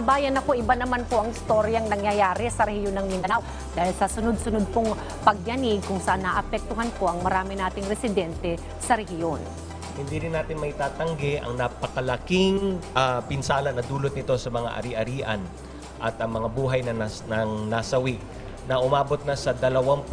Bayan ako, iba naman po ang storyang nangyayari sa rehiyon ng Mindanao dahil sa sunod-sunod pong pagyanig kung saan naapektuhan po ang marami nating residente sa rehiyon. Hindi rin natin may tatanggi ang napakalaking pinsala na dulot nito sa mga ari-arian at ang mga buhay na nasawi na umabot na sa 21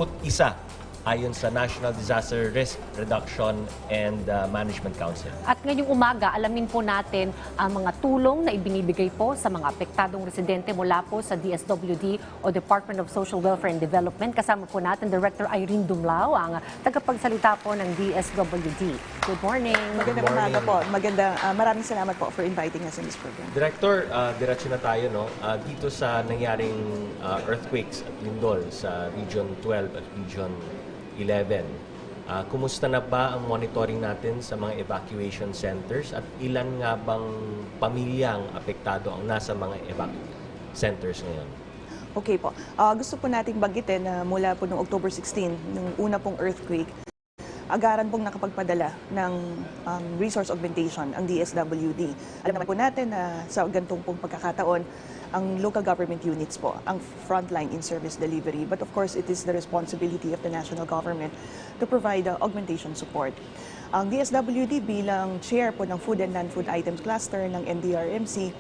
ayon sa National Disaster Risk Reduction and Management Council. At ngayong umaga, alamin po natin ang mga tulong na ibinibigay po sa mga apektadong residente mula po sa DSWD o Department of Social Welfare and Development. Kasama po natin Director Irene Dumlao, ang tagapagsalita po ng DSWD. Good morning. Magandang umaga po. Maraming salamat po for inviting us in this program. Director, diretso na tayo dito sa nangyaring earthquakes at lindol sa Region 12 at Region 11. Kumusta na ba ang monitoring natin sa mga evacuation centers at ilan nga bang pamilyang apektado ang nasa mga evacuation centers ngayon? Okay po. Gusto po nating banggitin na mula po noong October 16, nung una pong earthquake, agaran pong nakapagpadala ng resource augmentation ang DSWD. Alam naman po natin na sa gantong pong pagkakataon, ang local government units po, ang frontline in service delivery. But of course, it is the responsibility of the national government to provide augmentation support. Ang DSWD bilang chair po ng Food and Non-Food Items Cluster ng NDRMC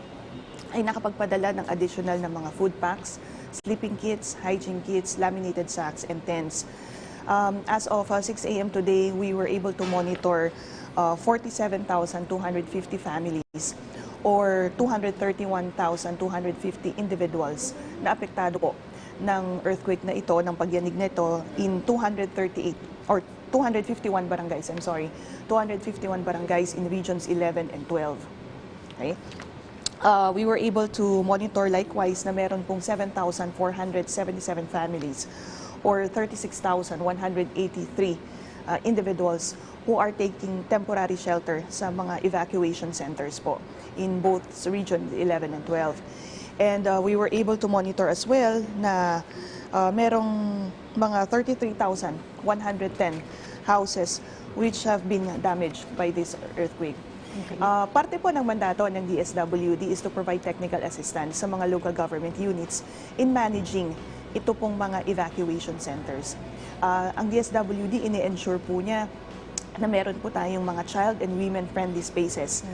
ay nakapagpadala ng additional na mga food packs, sleeping kits, hygiene kits, laminated sacks, and tents. As of 6 a.m. today, we were able to monitor 47,250 families or 231,250 individuals na apektado po ng earthquake na ito, ng pagyanig nito in 238 or 251 barangays, 251 barangays in regions 11 and 12. Okay? We were able to monitor likewise na meron pong 7,477 families or 36,183 individuals who are taking temporary shelter sa mga evacuation centers po in both region 11 and 12. And we were able to monitor as well na merong mga 33,110 houses which have been damaged by this earthquake. Okay. Parte po ng mandato ng DSWD is to provide technical assistance sa mga local government units in managing ito pong mga evacuation centers. Ang DSWD, ini-ensure po niya na meron po tayong mga child and women-friendly spaces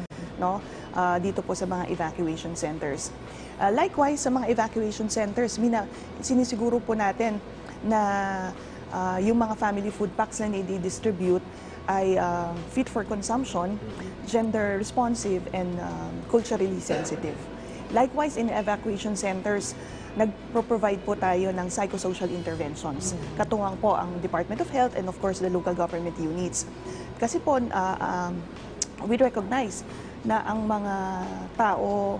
dito po sa mga evacuation centers. Likewise, sa mga evacuation centers, sinisiguro po natin na yung mga family food packs na i-distribute ay fit for consumption, gender responsive, and culturally sensitive. Likewise, in evacuation centers, nagpro-provide po tayo ng psychosocial interventions. Katuwang po ang Department of Health and of course the local government units. Kasi po, we recognize na ang mga tao,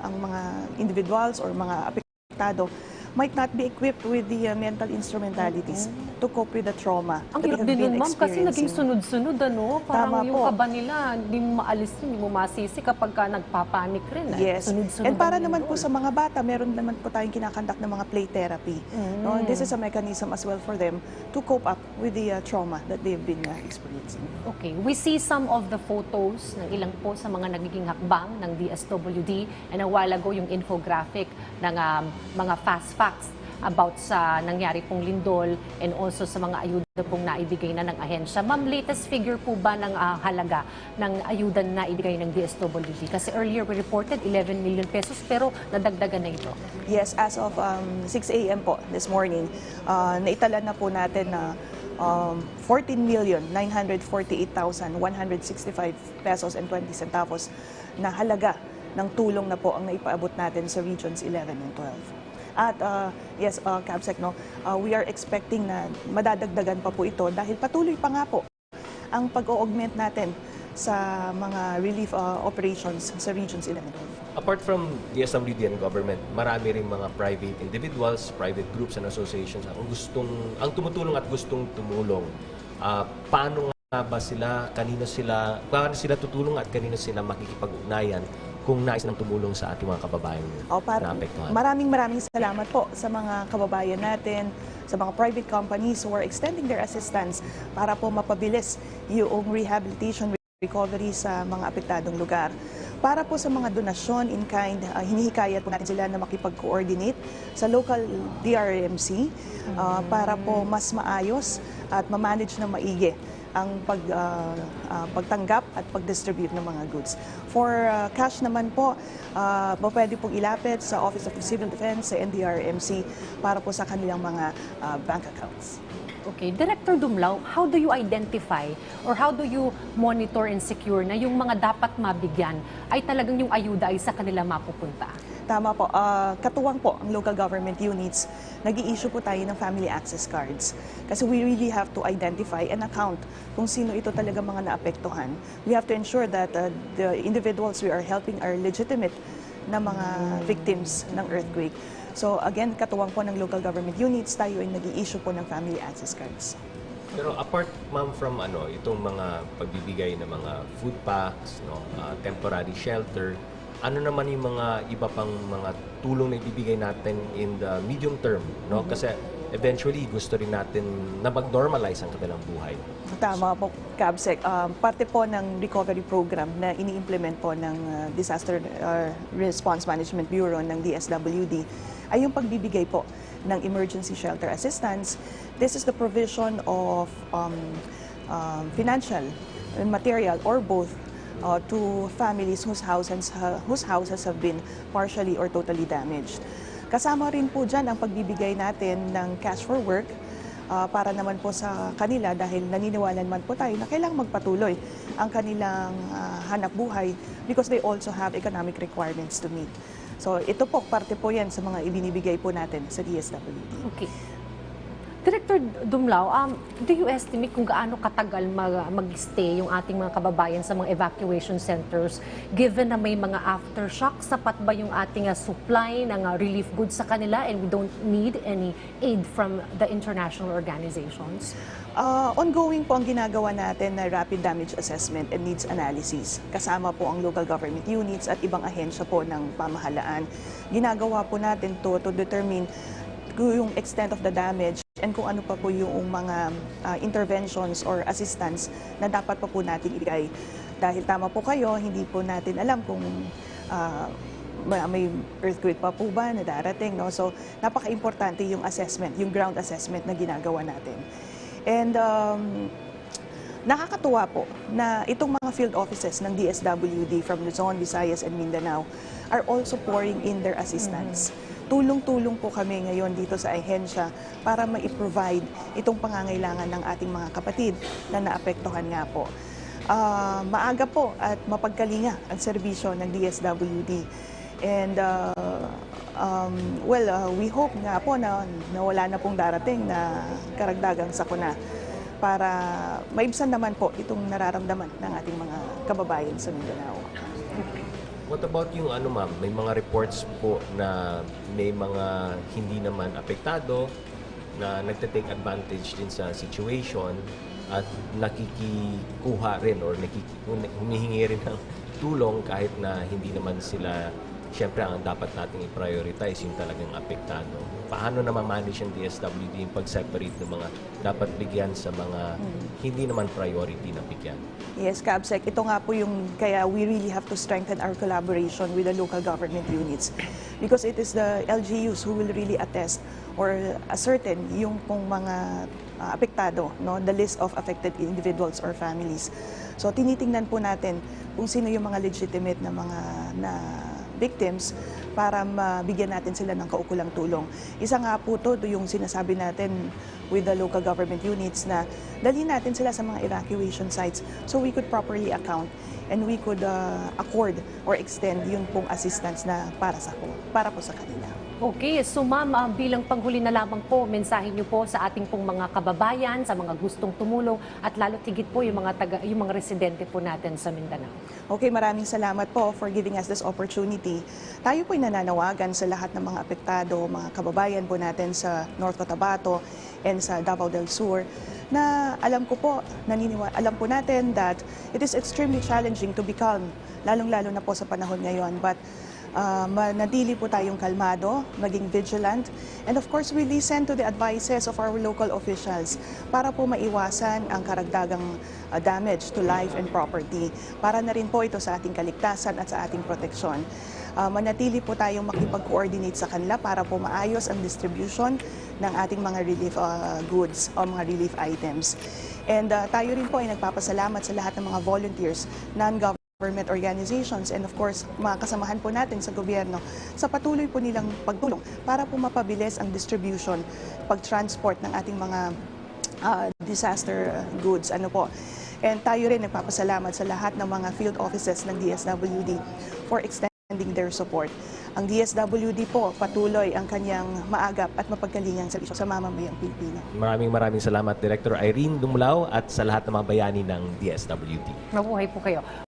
ang mga individuals or mga apektado might not be equipped with the mental instrumentalities to cope with the trauma. Ang hirap din nun, ma'am, kasi naging sunod-sunod, Parang yung kaba nila, hindi mo maalis, hindi mo masisi kapag ka nagpapanik rin. Yes. And para naman po sa mga bata, meron naman po tayong kinakandak ng mga play therapy. This is a mechanism as well for them to cope up with the trauma that they've been experiencing. Okay. We see some of the photos ng ilang po sa mga nagiging hakbang ng DSWD, and a while ago yung infographic ng mga fast facts about sa nangyari pong lindol and also sa mga ayuda pong naibigay na ng ahensya. Ma'am, latest figure po ba ng halaga ng ayuda na naibigay ng DSWD? Kasi earlier we reported 11 million pesos pero nadagdagan na ito. Yes, as of 6 a.m. po this morning, naitala na po natin na 14,948,165 pesos and 20 centavos na halaga ng tulong na po ang naipaabot natin sa regions 11 and 12. At yes, Capsec, we are expecting na madadagdagan pa po ito dahil patuloy pa nga po ang pag-augment natin sa mga relief operations sa regions 11 and 12. Apart from DSWD and government, marami rin mga private individuals, private groups and associations ang tumutulong at gustong tumulong. Paano nga ba sila, paano sila tutulong at kanino sila makikipag-ugnayan kung nais ng tumulong sa ating mga kababayan na apektuhan? Maraming salamat po sa mga kababayan natin, sa mga private companies who are extending their assistance para po mapabilis yung rehabilitation recovery sa mga apektadong lugar. Para po sa mga donasyon in kind, hinihikayat po natin sila na makipag-coordinate sa local DRMC para po mas maayos at ma-manage na maigi ang pagtanggap at pag-distribute ng mga goods. For cash naman po, pwede pong ilapit sa Office of Civil Defense, sa NDRMC, para po sa kanilang mga bank accounts. Okay, Director Dumlao, how do you identify or how do you monitor and secure na yung mga dapat mabigyan ay talagang yung ayuda ay sa kanila mapupunta? Tama po. Katuwang po ang local government units, nag-i-issue po tayo ng family access cards. Kasi we really have to identify and account kung sino ito talaga mga naapektuhan. We have to ensure that the individuals we are helping are legitimate na mga victims ng earthquake. So again, katuwang po ng local government units, tayo ay nag-i-issue po ng family access cards. Pero apart, ma'am, from itong mga pagbibigay ng mga food packs, temporary shelter, ano naman yung mga iba pang mga tulong na ibibigay natin in the medium term, no? Kasi eventually gusto rin natin na mag-normalize ang kanilang buhay. Tama po, Cabsec. Parte po ng recovery program na ini-implement po ng Disaster Response Management Bureau ng DSWD ay yung pagbibigay po ng emergency shelter assistance. This is the provision of financial and material or both to families whose houses have been partially or totally damaged. Kasama rin po dyan ang pagbibigay natin ng cash for work para naman po sa kanila dahil naniniwala naman po tayo na kailangang magpatuloy ang kanilang hanap buhay because they also have economic requirements to meet. So ito po, parte po yan sa mga ibinibigay po natin sa DSWD. Okay. Director Dumlao, do you estimate kung gaano katagal mag-stay yung ating mga kababayan sa mga evacuation centers given na may mga aftershock? Sapat ba yung ating supply ng relief goods sa kanila and we don't need any aid from the international organizations? Ongoing po ang ginagawa natin na rapid damage assessment and needs analysis. Kasama po ang local government units at ibang ahensya po ng pamahalaan. Ginagawa po natin to determine yung extent of the damage and kung ano pa po yung mga interventions or assistance na dapat pa po natin ibigay. Dahil tama po kayo, hindi po natin alam kung may earthquake pa po ba na darating. No? So, napaka-importante yung assessment, yung ground assessment na ginagawa natin. And nakakatuwa po na itong mga field offices ng DSWD from Luzon, Visayas, and Mindanao are also pouring in their assistance. Tulong-tulong po kami ngayon dito sa ahensya para ma-provide itong pangangailangan ng ating mga kapatid na naapektuhan nga po. Maaga po at mapagkalinga ang serbisyo ng DSWD. And we hope nga po na wala na pong darating na karagdagang sakuna para maibsan naman po itong nararamdaman ng ating mga kababayan sa Mindanao. What about yung ma'am, may mga reports po na may mga hindi naman apektado na nagte-take advantage din sa situation at nakikikuha rin or humihingi rin ng tulong kahit na hindi naman sila, siyempre ang dapat nating i-prioritize yung talagang apektado. Paano na ma-manage yung DSWD yung pag-separate ng mga dapat bigyan sa mga hindi naman priority na bigyan? Yes, Cabsec. Ito nga po yung kaya we really have to strengthen our collaboration with the local government units because it is the LGUs who will really attest or ascertain yung pong mga apektado, no? The list of affected individuals or families. So tinitingnan po natin kung sino yung mga legitimate na mga victims para mabigyan natin sila ng kaukulang tulong. Isa nga po to yung sinasabi natin with the local government units na dalhin natin sila sa mga evacuation sites so we could properly account and we could accord or extend yung pong assistance na para po sa kanila. Okay, so ma'am, bilang panghuli na lamang po, mensahe niyo po sa ating pong mga kababayan, sa mga gustong tumulong at lalo tigit po yung mga residente po natin sa Mindanao. Okay, maraming salamat po for giving us this opportunity. Tayo po'y nananawagan sa lahat ng mga apektado, mga kababayan po natin sa North Cotabato and sa Davao del Sur na alam po natin that it is extremely challenging to be calm, lalong-lalo na po sa panahon ngayon. But manatili po tayong kalmado, maging vigilant, and of course, we listen to the advices of our local officials para po maiwasan ang karagdagang damage to life and property. Para na rin po ito sa ating kaligtasan at sa ating proteksyon. Manatili po tayong makipag-coordinate sa kanila para po maayos ang distribution ng ating mga relief goods o mga relief items. And tayo rin po ay nagpapasalamat sa lahat ng mga volunteers, non-government organizations, and of course, mga kasamahan po natin sa gobyerno sa patuloy po nilang pagtulong para po mapabilis ang distribution, pag-transport ng ating mga disaster goods. Ano po. And tayo rin nagpapasalamat sa lahat ng mga field offices ng DSWD for extending their support. Ang DSWD po patuloy ang kanyang maagap at mapagkalingang serbisyo sa mamamayang Pilipino. Maraming salamat, Director Irene Dumulao, at sa lahat ng mga bayani ng DSWD. Mabuhay po kayo.